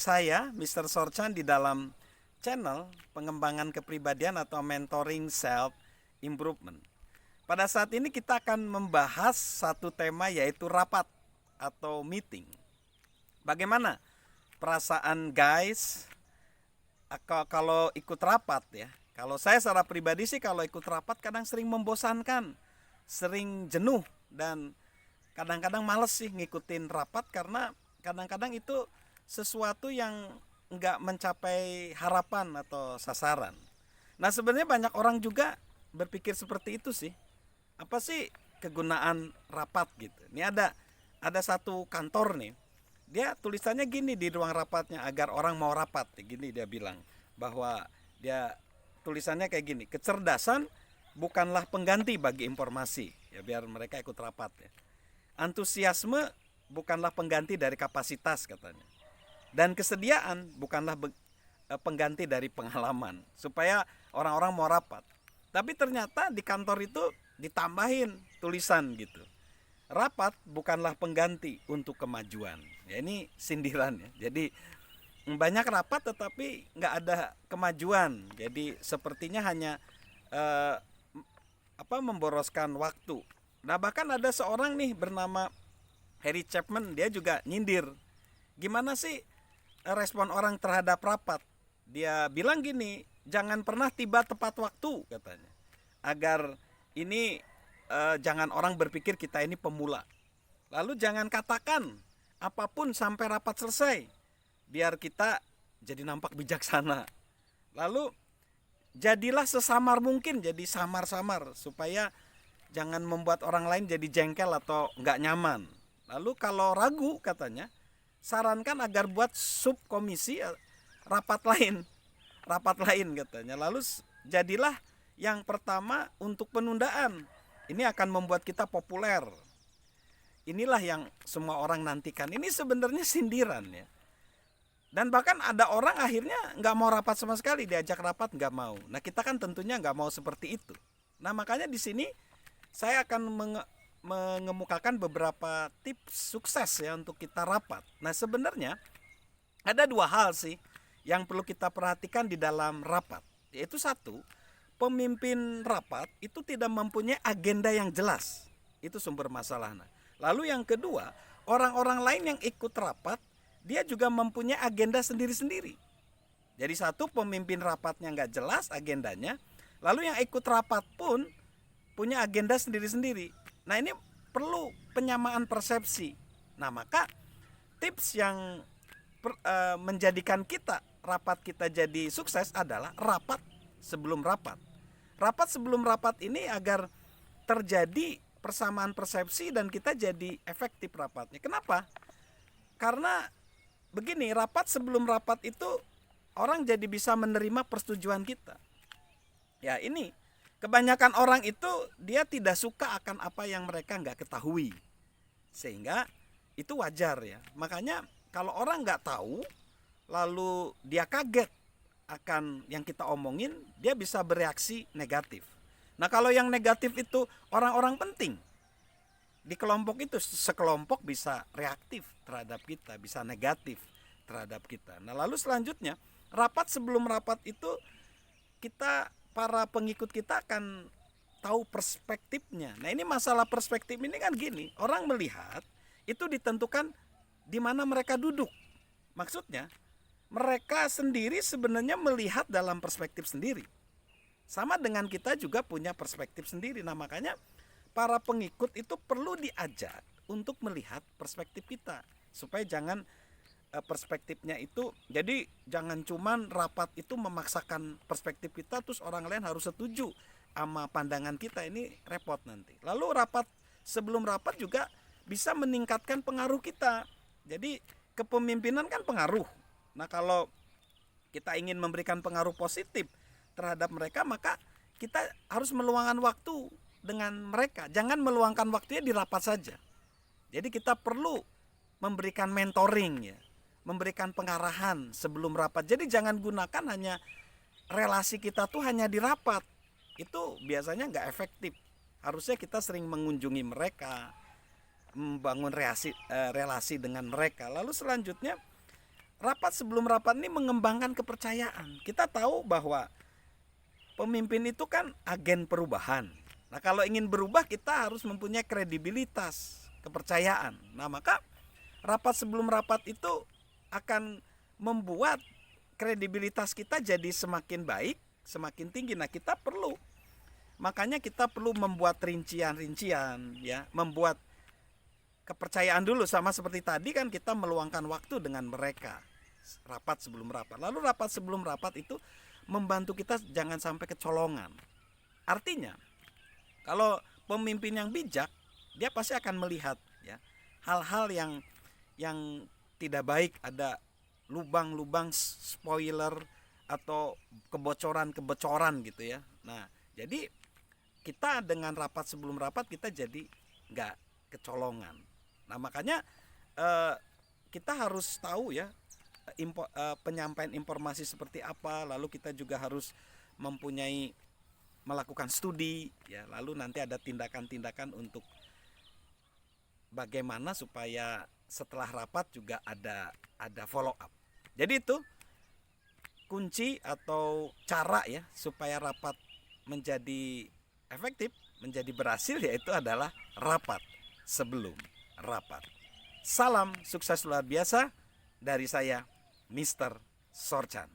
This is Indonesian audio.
Saya, Mr. Sorchan, di dalam channel pengembangan kepribadian atau mentoring self improvement. Pada saat ini kita akan membahas satu tema, yaitu rapat atau meeting. Bagaimana perasaan guys kalau ikut rapat ya? Kalau saya secara pribadi sih kalau ikut rapat kadang sering membosankan, sering jenuh, dan kadang-kadang males sih ngikutin rapat karena kadang-kadang itu sesuatu yang nggak mencapai harapan atau sasaran. Nah, sebenarnya banyak orang juga berpikir seperti itu sih. Apa sih kegunaan rapat gitu? Ini ada satu kantor nih. Dia tulisannya gini di ruang rapatnya agar orang mau rapat. Gini dia bilang bahwa dia tulisannya kayak gini, kecerdasan bukanlah pengganti bagi informasi. Ya biar mereka ikut rapat ya. Antusiasme bukanlah pengganti dari kapasitas katanya. Dan kesediaan bukanlah pengganti dari pengalaman, supaya orang-orang mau rapat. Tapi ternyata di kantor itu ditambahin tulisan gitu, rapat bukanlah pengganti untuk kemajuan. Ya, ini sindiran ya. Jadi banyak rapat tetapi nggak ada kemajuan. Jadi sepertinya hanya eh, memboroskan waktu. Nah, bahkan ada seorang nih bernama Harry Chapman, dia juga nyindir. Gimana sih respon orang terhadap rapat? Dia bilang gini, jangan pernah tiba tepat waktu katanya. Agar ini jangan orang berpikir kita ini pemula. Lalu jangan katakan apapun sampai rapat selesai. Biar kita jadi nampak bijaksana. Lalu jadilah sesamar mungkin, jadi samar-samar supaya jangan membuat orang lain jadi jengkel atau nggak nyaman. Lalu kalau ragu katanya, sarankan agar buat subkomisi rapat lain katanya. Lalu jadilah yang pertama untuk penundaan. Ini akan membuat kita populer. Inilah yang semua orang nantikan. Ini sebenarnya sindiran ya. Dan bahkan ada orang akhirnya nggak mau rapat sama sekali, diajak rapat nggak mau. Nah, kita kan tentunya nggak mau seperti itu. Nah, makanya di sini saya akan mengemukakan beberapa tips sukses ya untuk kita rapat. Nah, sebenarnya ada dua hal sih yang perlu kita perhatikan di dalam rapat. Yaitu satu, pemimpin rapat itu tidak mempunyai agenda yang jelas. Itu sumber masalah. Nah, lalu yang kedua, orang-orang lain yang ikut rapat dia juga mempunyai agenda sendiri-sendiri. Jadi satu, pemimpin rapatnya nggak jelas agendanya, lalu yang ikut rapat pun punya agenda sendiri-sendiri. Nah, ini perlu penyamaan persepsi. Nah, maka tips yang menjadikan rapat kita jadi sukses adalah rapat sebelum rapat. Rapat sebelum rapat ini agar terjadi persamaan persepsi dan kita jadi efektif rapatnya. Kenapa? Karena begini, rapat sebelum rapat itu orang jadi bisa menerima persetujuan kita. Ya, ini kebanyakan orang itu dia tidak suka akan apa yang mereka nggak ketahui, sehingga itu wajar ya. Makanya kalau orang nggak tahu lalu dia kaget akan yang kita omongin, dia bisa bereaksi negatif. Nah, kalau yang negatif itu orang-orang penting di kelompok itu, sekelompok bisa reaktif terhadap kita, bisa negatif terhadap kita. Nah, lalu selanjutnya rapat sebelum rapat itu kita, para pengikut kita akan tahu perspektifnya. Nah, ini masalah perspektif ini kan gini, orang melihat itu ditentukan di mana mereka duduk. Maksudnya mereka sendiri sebenarnya melihat dalam perspektif sendiri. Sama dengan kita juga punya perspektif sendiri. Nah, makanya para pengikut itu perlu diajak untuk melihat perspektif kita, supaya jangan perspektifnya itu, jadi jangan cuman rapat itu memaksakan perspektif kita terus orang lain harus setuju sama pandangan kita, ini repot nanti. Lalu rapat sebelum rapat juga bisa meningkatkan pengaruh kita. Jadi kepemimpinan kan pengaruh. Nah, kalau kita ingin memberikan pengaruh positif terhadap mereka, maka kita harus meluangkan waktu dengan mereka. Jangan meluangkan waktunya di rapat saja. Jadi kita perlu memberikan mentoring ya, memberikan pengarahan sebelum rapat. Jadi jangan gunakan hanya relasi kita tuh hanya di rapat. Itu biasanya nggak efektif. Harusnya kita sering mengunjungi mereka, membangun relasi dengan mereka. Lalu selanjutnya rapat sebelum rapat ini mengembangkan kepercayaan. Kita tahu bahwa pemimpin itu kan agen perubahan. Nah, kalau ingin berubah kita harus mempunyai kredibilitas, kepercayaan. Nah, maka rapat sebelum rapat itu akan membuat kredibilitas kita jadi semakin baik, semakin tinggi. Nah, makanya kita perlu membuat rincian-rincian, ya, membuat kepercayaan dulu. Sama seperti tadi kan kita meluangkan waktu dengan mereka rapat sebelum rapat. Lalu rapat sebelum rapat itu membantu kita jangan sampai kecolongan. Artinya kalau pemimpin yang bijak, dia pasti akan melihat, ya, hal-hal yang tidak baik, ada lubang-lubang spoiler atau kebocoran-kebocoran gitu ya. Nah, jadi kita dengan rapat sebelum rapat kita jadi nggak kecolongan. Nah, makanya kita harus tahu, ya, penyampaian informasi seperti apa. Lalu kita juga harus melakukan studi, ya, lalu nanti ada tindakan-tindakan untuk bagaimana supaya setelah rapat juga ada follow up. Jadi itu kunci atau cara, ya, supaya rapat menjadi efektif, menjadi berhasil, yaitu adalah rapat sebelum rapat. Salam sukses luar biasa dari saya, Mr. Sorchan.